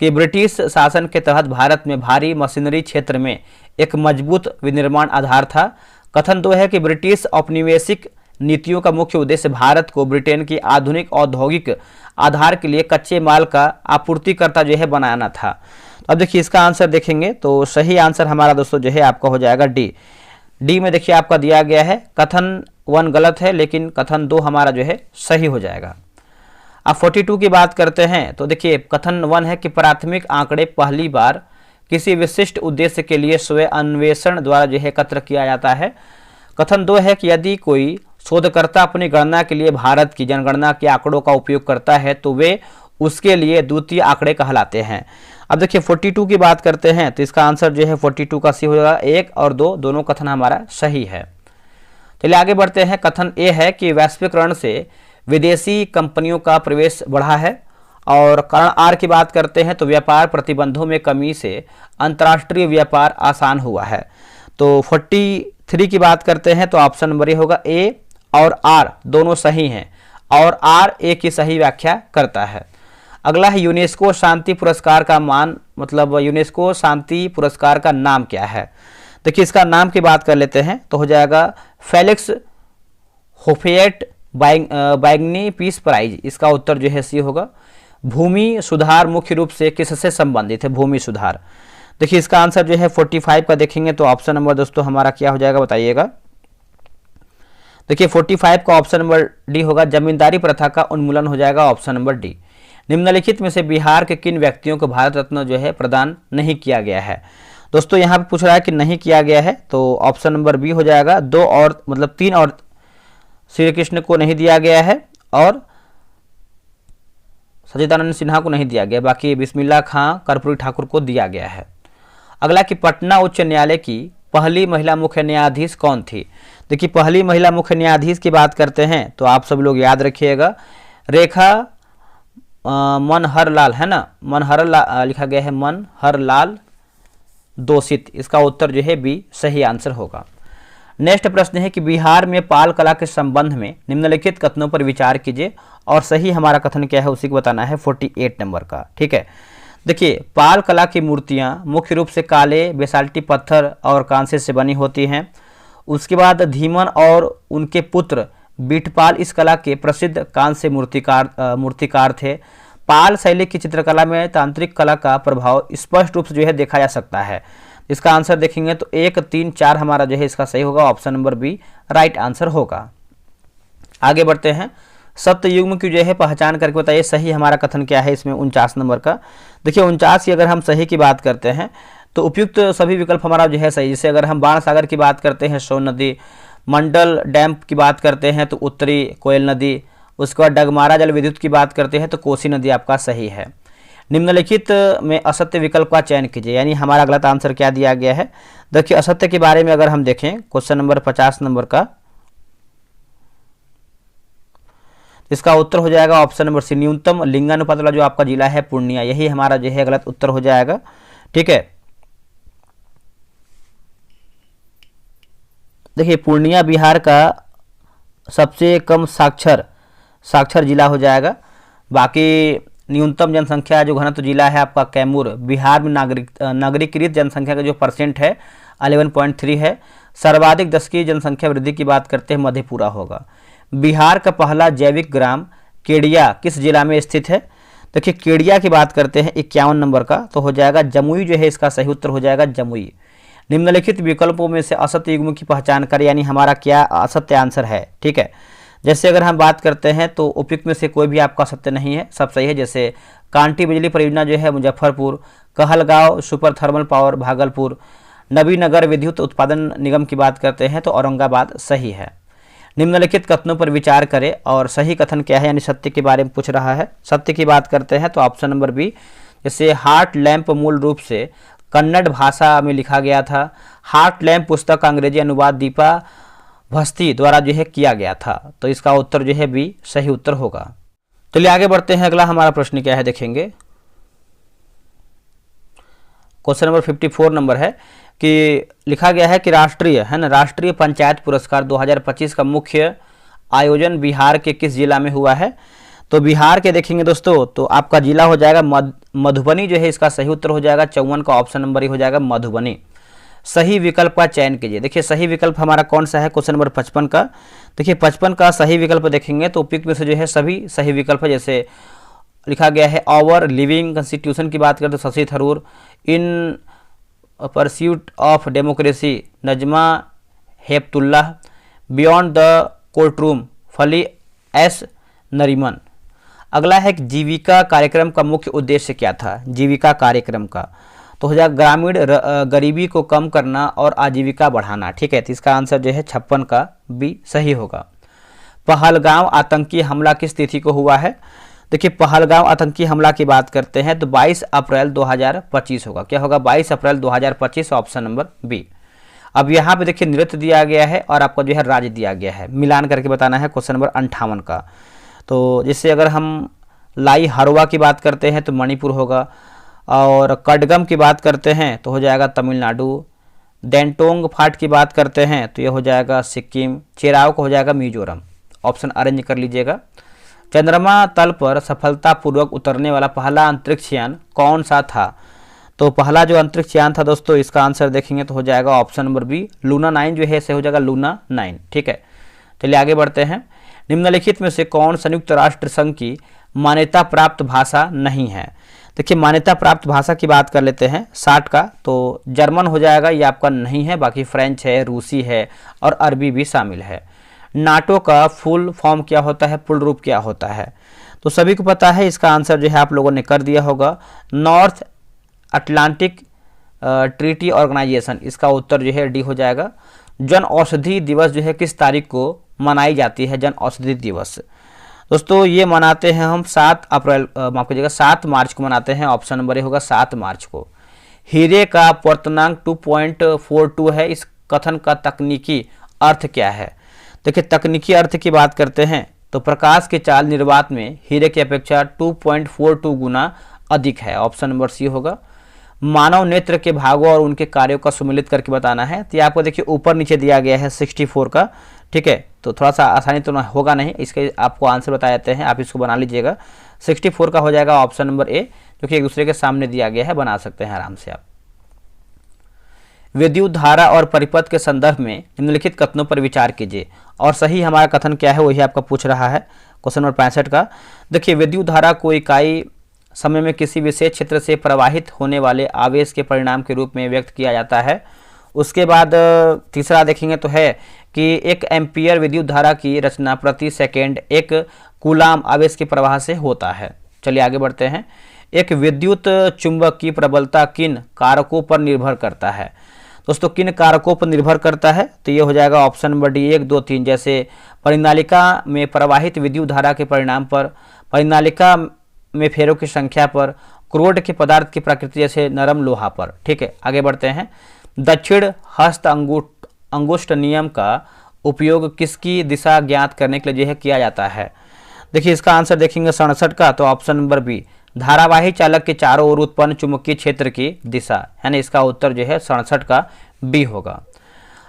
कि ब्रिटिश शासन के तहत भारत में भारी मशीनरी क्षेत्र में एक मजबूत विनिर्माण आधार था। कथन 2 है कि ब्रिटिश औपनिवेशिक नीतियों का मुख्य उद्देश्य भारत को ब्रिटेन की आधुनिक औद्योगिक आधार के लिए कच्चे माल का आपूर्तिकर्ता जो है बनाना था। अब देखिए इसका आंसर देखेंगे तो सही आंसर हमारा दोस्तों जो है आपका हो जाएगा डी। डी में देखिए आपका दिया गया है कथन 1 गलत है, लेकिन कथन 2 हमारा जो है सही हो जाएगा। अब 42 की बात करते हैं तो देखिए कथन 1 है कि प्राथमिक आंकड़े पहली बार किसी विशिष्ट उद्देश्य के लिए स्वयं अन्वेषण द्वारा जो है एकत्र किया जाता है। कथन 2 है कि यदि कोई शोधकर्ता अपनी गणना के लिए भारत की जनगणना के आंकड़ों का उपयोग करता है तो वे उसके लिए द्वितीय आंकड़े कहलाते हैं। अब देखिए 42 की बात करते हैं तो इसका आंसर जो है 42 का सी हो जाएगा। 1 और 2 दोनों कथन हमारा सही है। चलिए आगे बढ़ते हैं। कथन ए है कि वैश्वीकरण से विदेशी कंपनियों का प्रवेश बढ़ा है, और कारण आर की बात करते हैं तो व्यापार प्रतिबंधों में कमी से अंतर्राष्ट्रीय व्यापार आसान हुआ है। तो 43 की बात करते हैं तो ऑप्शन नंबर ए होगा। ए और आर दोनों सही हैं और आर ए की सही व्याख्या करता है। अगला है यूनेस्को शांति पुरस्कार का मान, मतलब यूनेस्को शांति पुरस्कार का नाम क्या है। देखिए इसका नाम की बात कर लेते हैं तो हो जाएगा फेलिक्स होफेट बैगनी पीस प्राइज। इसका उत्तर जो है सी होगा। भूमि सुधार मुख्य रूप से किससे संबंधित है? भूमि सुधार। देखिए इसका आंसर जो है 45 का देखेंगे तो ऑप्शन नंबर दोस्तों हमारा क्या हो जाएगा बताइएगा। देखिए 45 का ऑप्शन नंबर डी होगा। जमींदारी प्रथा का उन्मूलन हो जाएगा ऑप्शन नंबर डी। निम्नलिखित में से बिहार के किन व्यक्तियों को भारत रत्न जो है प्रदान नहीं किया गया है? दोस्तों यहाँ पे पूछ रहा है कि नहीं किया गया है तो ऑप्शन नंबर बी हो जाएगा। 2 और मतलब 3 और श्री कृष्ण को नहीं दिया गया है, और सच्चिदानंद सिन्हा को नहीं दिया गया, बाकी बिस्मिल्लाह खां कर्पूरी ठाकुर को दिया गया है। अगला कि पटना उच्च न्यायालय की पहली महिला मुख्य न्यायाधीश कौन थी। देखिए पहली महिला मुख्य न्यायाधीश की बात करते हैं तो आप सब लोग याद रखिएगा, रेखा मनहर लाल है ना, मनहर लाल लिखा गया है, मनहर लाल दोषित। इसका उत्तर जो है बी सही आंसर होगा। नेक्स्ट प्रश्न है कि बिहार में पाल कला के संबंध में निम्नलिखित कथनों पर विचार कीजिए और सही हमारा कथन क्या है उसी को बताना है 48 नंबर का। ठीक है, देखिए पाल कला की मूर्तियां मुख्य रूप से काले बेसाल्टी पत्थर और कांसे से बनी होती हैं। उसके बाद धीमन और उनके पुत्र बिटपाल इस कला के प्रसिद्ध कांस्य मूर्तिकार थे। पाल शैली की चित्रकला में तांत्रिक कला का प्रभाव स्पष्ट रूप से जो है देखा जा सकता है। इसका आंसर देखेंगे तो 1, 3, 4 हमारा जो है इसका सही होगा, option number B right answer होगा। आगे बढ़ते हैं, सप्तयुग्म की जो है पहचान करके बताइए सही हमारा कथन क्या है इसमें 49 नंबर का। देखिए 49 की अगर हम सही की बात करते हैं तो उपयुक्त सभी विकल्प हमारा जो है सही। जैसे अगर हम बाण सागर की बात करते हैं सोन नदी, मंडल डैम की बात करते हैं तो उत्तरी कोयल नदी, उसके बाद डगमारा जल विद्युत की बात करते हैं तो कोसी नदी आपका सही है। निम्नलिखित में असत्य विकल्प का चयन कीजिए, यानी हमारा गलत आंसर क्या दिया गया है। देखिए असत्य के बारे में अगर हम देखें क्वेश्चन नंबर 50 नंबर का, इसका उत्तर हो जाएगा ऑप्शन नंबर सी, न्यूनतम लिंगानुपात वाला जो आपका जिला है पूर्णिया, यही हमारा जो है गलत उत्तर हो जाएगा। ठीक है, देखिए पूर्णिया बिहार का सबसे कम साक्षर जिला हो जाएगा। बाकी न्यूनतम जनसंख्या जो घनत्व जिला है आपका कैमूर, बिहार में नागरिकीकृत जनसंख्या का जो परसेंट है 11.3 है। सर्वाधिक दशकीय जनसंख्या वृद्धि की बात करते हैं मधेपुरा होगा। बिहार का पहला जैविक ग्राम केडिया किस जिला में स्थित है। देखिए केडिया की बात करते हैं 51 नंबर का, तो हो जाएगा जमुई जो है इसका सही उत्तर हो जाएगा जमुई। निम्नलिखित विकल्पों में से असत्य युग्म की पहचान करें, यानी हमारा क्या असत्य आंसर है। ठीक है, जैसे अगर हम बात करते हैं तो उपयुक्त में से कोई भी आपका सत्य नहीं है, सब सही है। जैसे कांटी बिजली परियोजना जो है Muzaffarpur, Kahalgaon super thermal power Bhagalpur, Nabinagar विद्युत उत्पादन निगम की बात करते हैं तो औरंगाबाद सही है। निम्नलिखित कथनों पर विचार करें और सही कथन क्या है, यानी सत्य के बारे में पूछ रहा है। सत्य की बात करते हैं तो ऑप्शन नंबर बी, जैसे हार्ट लैम्प मूल रूप से कन्नड़ भाषा में लिखा गया था। हार्ट लैम्प पुस्तक का अंग्रेजी अनुवाद दीपा भस्ती द्वारा जो है किया गया था, तो इसका उत्तर जो है बी सही उत्तर होगा। चलिए आगे बढ़ते हैं, अगला हमारा प्रश्न क्या है देखेंगे। क्वेश्चन नंबर 54 नंबर है कि लिखा गया है कि राष्ट्रीय पंचायत पुरस्कार 2025 का मुख्य आयोजन बिहार के किस जिला में हुआ है। तो बिहार के देखेंगे दोस्तों तो आपका जिला हो जाएगा मधुबनी जो है इसका सही उत्तर हो जाएगा। 54 का ऑप्शन नंबर ही हो जाएगा मधुबनी। सही विकल्प का चयन कीजिए। देखिए सही विकल्प हमारा कौन सा है, क्वेश्चन नंबर 55 का। देखिए 55 का सही विकल्प देखेंगे तो उपयुक्त में से जो है सभी सही विकल्प है। जैसे लिखा गया है आवर लिविंग कॉन्स्टिट्यूशन की बात करें तो Shashi Tharoor, in pursuit of democracy Najma Heptulla, beyond the court room Fali S Nariman. अगला है कि जीविका कार्यक्रम का मुख्य उद्देश्य क्या था। जीविका कार्यक्रम का तो हो जाएगा ग्रामीण गरीबी को कम करना और आजीविका बढ़ाना। ठीक है, तो इसका आंसर जो है 56 का बी सही होगा। पहलगांव आतंकी हमला किस तिथि को हुआ है। देखिए पहलगांव आतंकी हमला की बात करते हैं तो 22 अप्रैल 2025 होगा। क्या होगा, 22 अप्रैल 2025, ऑप्शन नंबर बी। अब यहाँ पे देखिए नृत्य दिया गया है और आपका जो है राज्य दिया गया है, मिलान करके बताना है क्वेश्चन नंबर 58 का। तो जिससे अगर हम लाई हरवा की बात करते हैं तो मणिपुर होगा, और कडगम की बात करते हैं तो हो जाएगा तमिलनाडु, देंटोंग फाट की बात करते हैं तो ये हो जाएगा सिक्किम, चेराव को हो जाएगा मिजोरम। ऑप्शन अरेंज कर लीजिएगा। चंद्रमा तल पर सफलतापूर्वक उतरने वाला पहला अंतरिक्ष यान कौन सा था। तो पहला जो अंतरिक्ष यान था दोस्तों इसका आंसर देखेंगे तो हो जाएगा ऑप्शन नंबर बी, लूना 9 जो है इसे हो जाएगा लूना 9। ठीक है, चलिए आगे बढ़ते हैं। निम्नलिखित में से कौन संयुक्त राष्ट्र संघ की मान्यता प्राप्त भाषा नहीं है। देखिए मान्यता प्राप्त भाषा की बात कर लेते हैं 60 का, तो जर्मन हो जाएगा, ये आपका नहीं है। बाकी फ्रेंच है, रूसी है और अरबी भी शामिल है। नाटो का फुल फॉर्म क्या होता है, पूर्ण रूप क्या होता है, तो सभी को पता है। इसका आंसर जो है आप लोगों ने कर दिया होगा, नॉर्थ अटलांटिक ट्रीटी ऑर्गेनाइजेशन। इसका उत्तर जो है डी हो जाएगा। जन औषधि दिवस जो है किस तारीख को मनाई जाती है, जन औषधि दिवस। दोस्तों ये मनाते हैं हम 7 अप्रैल माफ कीजिएगा 7 मार्च को मनाते हैं। ऑप्शन नंबर ए होगा 7 मार्च को। हीरे का पूर्णांक 2.42 है, इस कथन का तकनीकी अर्थ क्या है? देखिए तकनीकी अर्थ की बात करते हैं तो प्रकाश के चाल निर्वात में हीरे की अपेक्षा 2.42 गुना अधिक है। ऑप्शन नंबर सी होगा। मानव नेत्र के भागों और उनके कार्यों का सुमिलित करके बताना है, तो ये आपको देखिए ऊपर नीचे दिया गया है 64 का, ठीक है। तो थोड़ा सा आसानी तो होगा नहीं, इसके आपको आंसर बता देते हैं, आप इसको बना लीजिएगा। 64 का हो जाएगा ऑप्शन नंबर ए, जो कि एक दूसरे के सामने दिया गया है, बना सकते हैं आराम से आप। विद्युत धारा और परिपथ के संदर्भ में निम्नलिखित कथनों पर विचार कीजिए। और सही हमारा कथन क्या है वही आपका पूछ रहा है क्वेश्चन नंबर 65 का। देखिए विद्युत धारा को इकाई समय में किसी विशेष क्षेत्र से प्रवाहित होने वाले आवेश के परिणाम के रूप में व्यक्त किया जाता है। उसके बाद तीसरा देखेंगे तो है कि 1 एम्पियर विद्युत धारा की रचना प्रति सेकेंड 1 कूलाम आवेश के प्रवाह से होता है। चलिए आगे बढ़ते हैं। एक विद्युत चुंबक की प्रबलता किन कारकों पर निर्भर करता है? दोस्तों किन कारकों पर निर्भर करता है? तो ये हो जाएगा ऑप्शन नंबर डी 1, 2, 3। जैसे परिनालिका में प्रवाहित विद्युत धारा के परिणाम पर, परिनालिका में फेरों की संख्या पर, क्रोड के पदार्थ की प्रकृति जैसे नरम लोहा पर। ठीक है आगे बढ़ते हैं। दक्षिण हस्त अंगुष्ठ नियम का उपयोग किसकी दिशा ज्ञात करने के लिए जो है किया जाता है? देखिए इसका आंसर देखेंगे 67 का, तो ऑप्शन नंबर बी, धारावाही चालक के चारों ओर उत्पन्न चुंबकीय क्षेत्र की दिशा, यानी इसका उत्तर जो है 67 का बी होगा।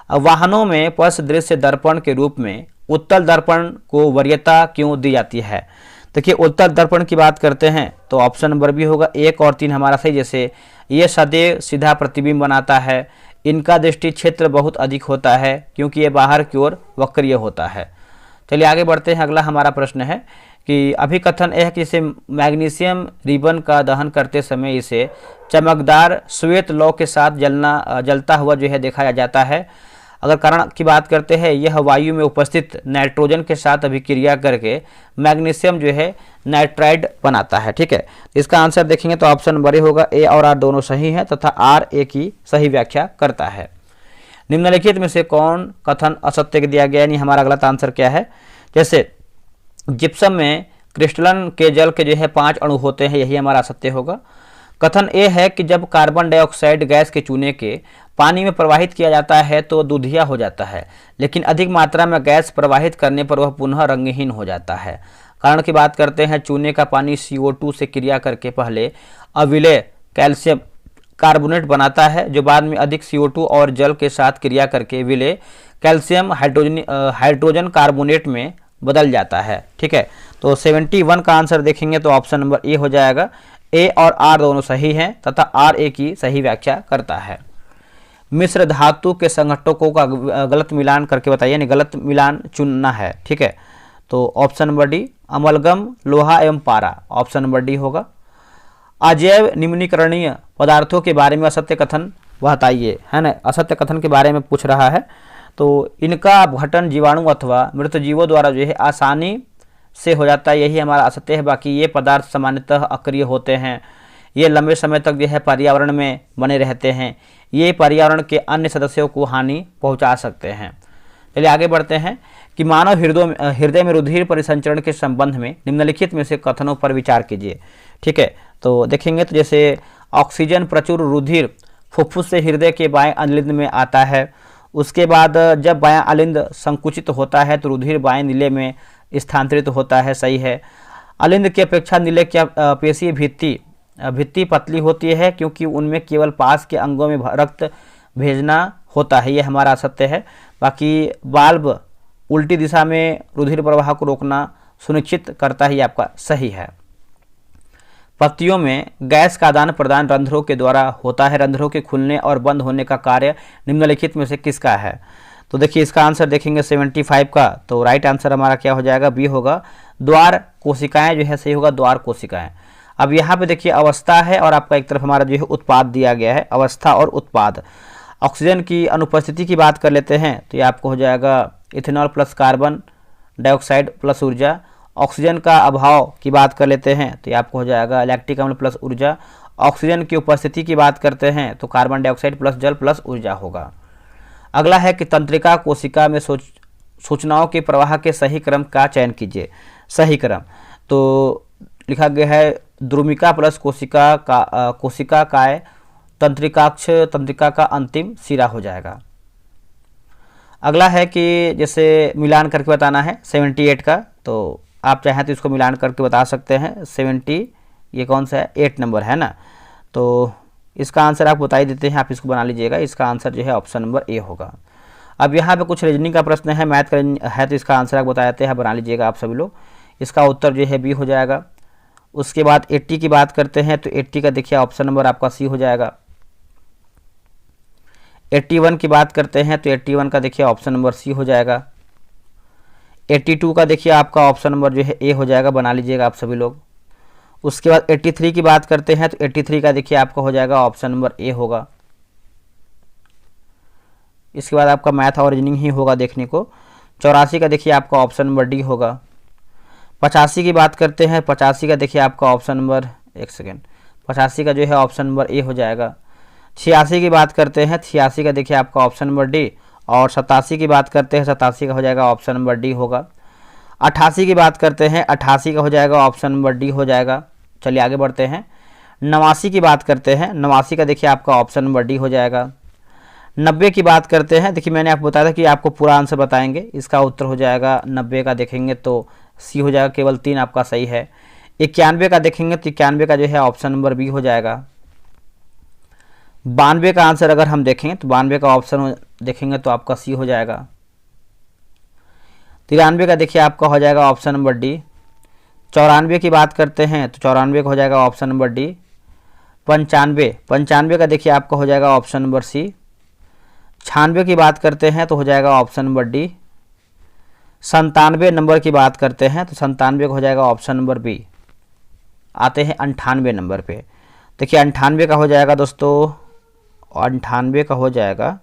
अब वाहनों में स्पर्श दृश्य दर्पण के रूप में उत्तल दर्पण को वरीयता क्यों दी जाती है? देखिए उत्तल दर्पण की बात करते हैं तो ऑप्शन नंबर बी होगा, 1 और 3 हमारा सही। जैसे ये सदैव सीधा प्रतिबिंब बनाता है, इनका दृष्टि क्षेत्र बहुत अधिक होता है क्योंकि ये बाहर की ओर वक्रीय होता है। चलिए आगे बढ़ते हैं। अगला हमारा प्रश्न है कि अभिकथन यह है कि इसे मैग्नीशियम रिबन का दहन करते समय इसे चमकदार श्वेत लौ के साथ जलता हुआ जो है देखा जाता है। अगर कारण की बात करते हैं, यह वायु में उपस्थित नाइट्रोजन के साथ अभिक्रिया करके मैग्नीशियम जो है नाइट्राइड बनाता है। ठीक है, इसका आंसर देखेंगे तो ऑप्शन नंबर ए होगा। ए और आर दोनों सही हैं तथा आर ए की सही व्याख्या करता है। निम्नलिखित में से कौन कथन असत्य दिया गया, यानी हमारा गलत आंसर क्या है? जैसे जिप्सम में क्रिस्टलन के जल के जो है 5 अणु होते हैं, यही हमारा असत्य होगा। कथन ए है कि जब कार्बन डाइऑक्साइड गैस के चूने के पानी में प्रवाहित किया जाता है तो दूधिया हो जाता है, लेकिन अधिक मात्रा में गैस प्रवाहित करने पर वह पुनः रंगहीन हो जाता है। कारण की बात करते हैं, चूने का पानी CO2 से क्रिया करके पहले अविलेय कैल्शियम कार्बोनेट बनाता है, जो बाद में अधिक CO2 और जल के साथ क्रिया करके विलेय कैल्शियम हाइड्रोजन कार्बोनेट में बदल जाता है। ठीक है, तो 71 का आंसर देखेंगे तो ऑप्शन नंबर ए हो जाएगा। ए और आर दोनों सही हैं तथा आर ए की सही व्याख्या करता है। मिश्र धातु के संघटकों का गलत मिलान करके बताइए, यानी गलत मिलान चुनना है। ठीक है, तो ऑप्शन नंबर डी, अमलगम लोहा एवं पारा, ऑप्शन नंबर डी होगा। अजैव निम्नीकरणीय पदार्थों के बारे में असत्य कथन बताइए, है ना। असत्य कथन के बारे में पूछ रहा है, तो इनका अपघटन जीवाणु अथवा मृत जीवों द्वारा जो है आसानी से हो जाता है, यही हमारा असत्य है। बाकी ये पदार्थ सामान्यतः अक्रिय होते हैं, ये लंबे समय तक जो है पर्यावरण में बने रहते हैं, ये पर्यावरण के अन्य सदस्यों को हानि पहुंचा सकते हैं। चलिए आगे बढ़ते हैं कि मानव हृदय में रुधिर परिसंचरण के संबंध में निम्नलिखित में से कथनों पर विचार कीजिए। ठीक है, तो देखेंगे तो जैसे ऑक्सीजन प्रचुर रुधिर फुफ्फुस से हृदय के बाएं अलिंद में आता है। उसके बाद जब बायां अलिंद संकुचित होता है तो रुधिर बाएं नीले में स्थानांतरित होता है, सही है। अलिंद की अपेक्षा नीले की पेशीय भित्ति पतली होती है क्योंकि उनमें केवल पास के अंगों में रक्त भेजना होता है, यह हमारा सत्य है। बाकी बाल्ब उल्टी दिशा में रुधिर प्रवाह को रोकना सुनिश्चित करता है, ये आपका सही है। पत्तियों में गैस का आदान प्रदान रंध्रों के द्वारा होता है, रंध्रों के खुलने और बंद होने का कार्य निम्नलिखित में से किसका है? तो देखिए इसका आंसर देखेंगे 75 का, तो राइट आंसर हमारा क्या हो जाएगा? बी होगा। द्वार कोशिकाएं जो है सही होगा, द्वार कोशिकाएं। अब यहाँ पे देखिए अवस्था है और आपका एक तरफ हमारा जो है उत्पाद दिया गया है, अवस्था और उत्पाद। ऑक्सीजन की अनुपस्थिति की बात कर लेते हैं तो ये आपको हो जाएगा ethanol plus carbon dioxide plus ऊर्जा। ऑक्सीजन का अभाव की बात कर लेते हैं तो ये आपको हो जाएगा लैक्टिक अम्ल प्लस ऊर्जा। ऑक्सीजन की उपस्थिति की बात करते हैं तो कार्बन डाइऑक्साइड प्लस जल प्लस ऊर्जा होगा। अगला है कि तंत्रिका कोशिका में सूचनाओं के प्रवाह के सही क्रम का चयन कीजिए। सही क्रम तो लिखा गया है द्रुमिका प्लस कोशिका काय तंत्रिकाक्ष तंत्रिका का अंतिम सिरा हो जाएगा। अगला है कि जैसे मिलान करके बताना है 78 का, तो आप चाहें तो इसको मिलान करके बता सकते हैं। 70 ये कौन सा है, 8 नंबर है ना, तो इसका आंसर आप बता ही देते हैं, आप इसको बना लीजिएगा। इसका आंसर जो है ऑप्शन नंबर ए होगा। अब यहाँ पे कुछ रीजनिंग का प्रश्न है, मैथ का है, तो इसका आंसर आप बता देते हैं, बना लीजिएगा आप सभी लोग। इसका उत्तर जो है बी हो जाएगा। उसके बाद 80 की बात करते हैं तो 80 का देखिए ऑप्शन नंबर आपका सी हो जाएगा। 81 की बात करते हैं तो 81 का देखिए ऑप्शन नंबर सी हो जाएगा। 82 का देखिए आपका ऑप्शन नंबर जो है ए हो जाएगा, बना लीजिएगा आप सभी लोग। उसके बाद 83 की बात करते हैं तो 83 का देखिए आपका हो जाएगा ऑप्शन नंबर ए होगा। इसके बाद आपका मैथ और रीजनिंग ही होगा देखने को। 84 का देखिए आपका ऑप्शन नंबर डी होगा। 85 की बात करते हैं, 85 का देखिए आपका ऑप्शन नंबर 85 का जो है ऑप्शन नंबर ए हो जाएगा। 86 की बात करते हैं, 86 का देखिए आपका ऑप्शन नंबर डी। और 87 की बात करते हैं, 87 का हो जाएगा ऑप्शन नंबर डी होगा। 88 की बात करते हैं, 88 का हो जाएगा ऑप्शन नंबर डी हो जाएगा। चलिए आगे बढ़ते हैं। 89 की बात करते हैं, 89 का देखिए आपका ऑप्शन नंबर डी हो जाएगा। 90 की बात करते हैं, देखिए मैंने आपको बताया था कि आपको पूरा आंसर बताएंगे, इसका उत्तर हो जाएगा 90 का देखेंगे तो सी हो जाएगा, केवल 3 आपका सही है। 91 का देखेंगे तो 91 का जो है ऑप्शन नंबर बी हो जाएगा। 92 का आंसर अगर हम देखेंगे तो 92 का ऑप्शन देखेंगे तो आपका सी हो जाएगा। 93 का देखिए आपका हो जाएगा ऑप्शन नंबर डी। 94 की बात करते हैं तो 94 का हो जाएगा ऑप्शन नंबर डी। 95 का देखिए आपका हो जाएगा ऑप्शन नंबर सी। 96 की बात करते हैं तो हो जाएगा ऑप्शन नंबर डी। 97 नंबर की बात करते हैं तो 97 का हो जाएगा ऑप्शन नंबर बी। आते हैं 98 नंबर पे। देखिए 98 का हो जाएगा दोस्तों, 98 का हो जाएगा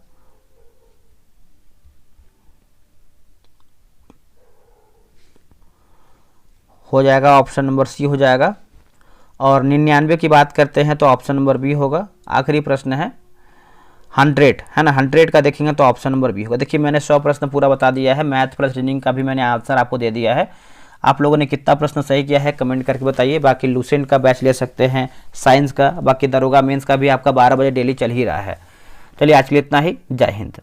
ऑप्शन नंबर सी हो जाएगा। और 99 की बात करते हैं तो ऑप्शन नंबर बी होगा। आखिरी प्रश्न है 100 है ना, 100 का देखेंगे तो ऑप्शन नंबर बी होगा। देखिए मैंने 100 प्रश्न पूरा बता दिया है, मैथ प्लस रीजनिंग का भी मैंने आंसर आपको दे दिया है। आप लोगों ने कितना प्रश्न सही किया है कमेंट करके बताइए। बाकी लूसेंट का बैच ले सकते हैं, साइंस का, बाकी दरोगा मेंस का भी आपका 12 बजे डेली चल ही रहा है। चलिए आज के लिए इतना ही, जय हिंद।